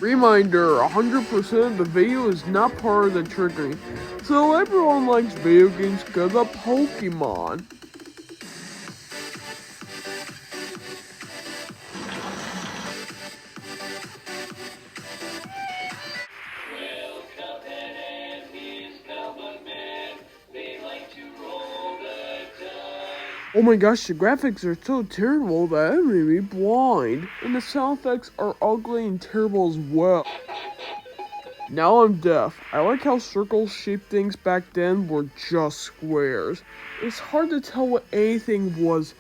Reminder, 100% of the video is not part of the triggering. So everyone likes video games because of Pokemon. Oh my gosh, the graphics are so terrible that it made me blind. And the sound effects are ugly and terrible as well. Now I'm deaf. I like how circle-shaped things back then were just squares. It's hard to tell what anything was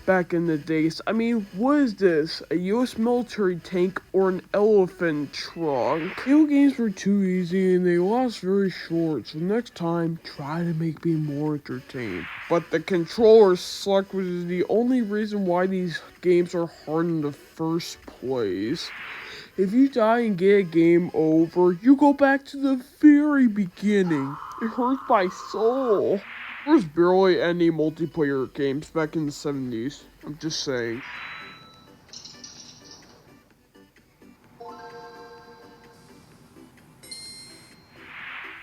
back in the days. I mean, what is this? A US military tank or an elephant trunk? Video games were too easy and they last very short, so next time, try to make me more entertained. But the controllers suck, which is the only reason why these games are hard in the first place. If you die and get a game over, you go back to the very beginning. It hurts my soul. There was barely any multiplayer games back in the 70s. I'm just saying.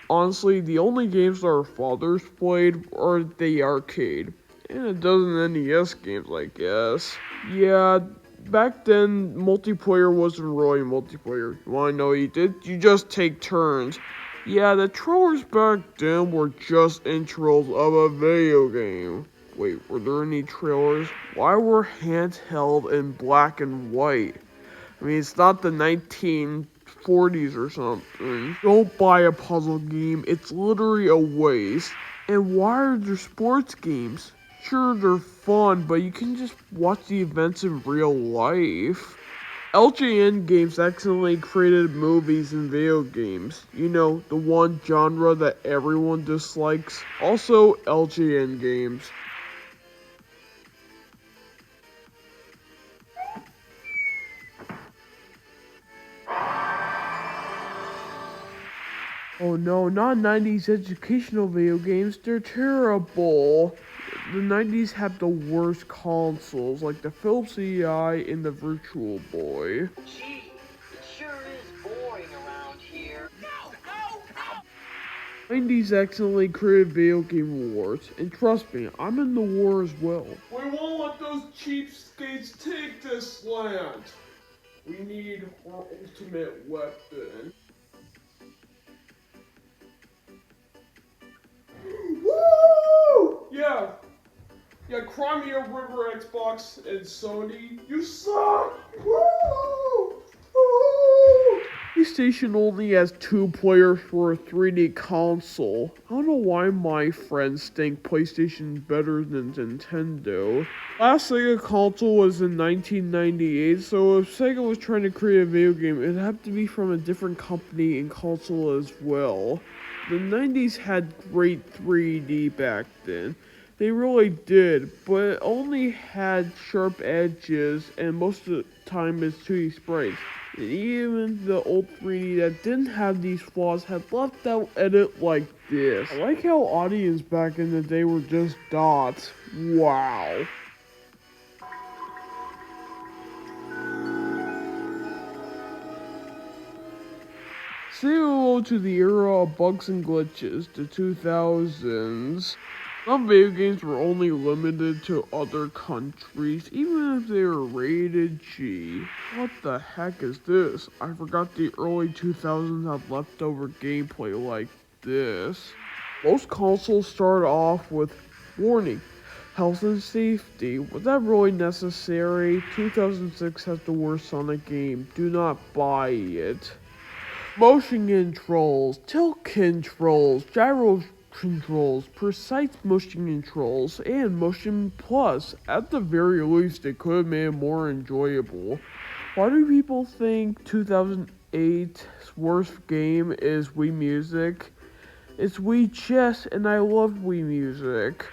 Honestly, the only games that our fathers played are the arcade. And a dozen NES games, I guess. Yeah, back then, multiplayer wasn't really multiplayer. You wanna know what you did? You just take turns. Yeah, the trailers back then were just intros of a video game. Wait, were there any trailers? Why were handheld in black and white? I mean, it's not the 1940s or something. Don't buy a puzzle game, it's literally a waste. And why are there sports games? Sure, they're fun, but you can just watch the events in real life. LJN Games accidentally created movies and video games. You know, the one genre that everyone dislikes. Also, LJN Games. Oh no, not 90s educational video games, they're terrible. The 90s have the worst consoles, like the Philips CDI and the Virtual Boy. Gee, it sure is boring around here. No, no, no! 90s accidentally created video game wars, and trust me, I'm in the war as well. We won't let those cheapskates take this land. We need our ultimate weapon. Woo! Yeah, Crimea River Xbox and Sony, you suck! Woo! Woo! PlayStation only has 2 players for a 3D console. I don't know why my friends think PlayStation's better than Nintendo. Last Sega console was in 1998, so if Sega was trying to create a video game, it'd have to be from a different company and console as well. The 90s had great 3D back then. They really did, but it only had sharp edges and most of the time it's 2D sprites. And even the old 3D that didn't have these flaws had left out edit like this. I like how audience back in the day were just dots. Wow. Say hello to the era of bugs and glitches, the 2000s. Some video games were only limited to other countries, even if they were rated G. What the heck is this? I forgot the early 2000s had leftover gameplay like this. Most consoles start off with warning, health and safety. Was that really necessary? 2006 has the worst Sonic game. Do not buy it. Motion controls, tilt controls, gyro controls, precise motion controls, and motion plus. At the very least, it could have made it more enjoyable. Why do people think 2008's worst game is Wii Music? It's Wii Chess, and I love Wii Music.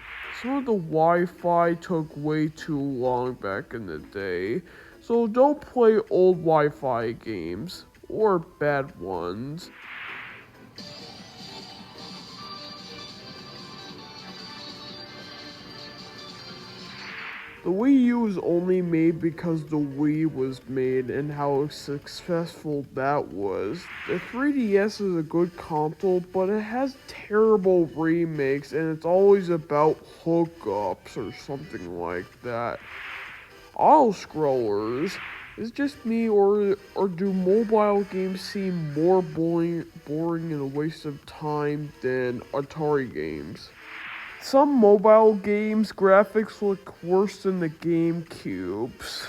Some of the Wi-Fi took way too long back in the day, so don't play old Wi-Fi games. Or bad ones. The Wii U was only made because the Wii was made and how successful that was. The 3DS is a good console, but it has terrible remakes and it's always about hookups or something like that. Auto-scrollers, is it just me or do mobile games seem more boring and a waste of time than Atari games? Some mobile games graphics look worse than the GameCube's.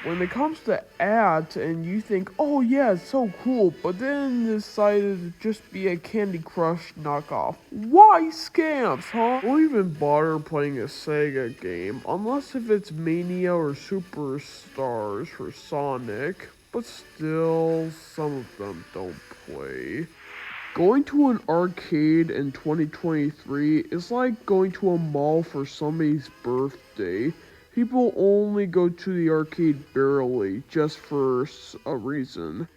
When it comes to ads and you think, oh yeah, it's so cool, but then decided to just be a Candy Crush knockoff. Why scams, huh? Don't even bother playing a Sega game, unless if it's Mania or Superstars for Sonic, but still, some of them don't play. Going to an arcade in 2023 is like going to a mall for somebody's birthday. People only go to the arcade barely, just for a reason.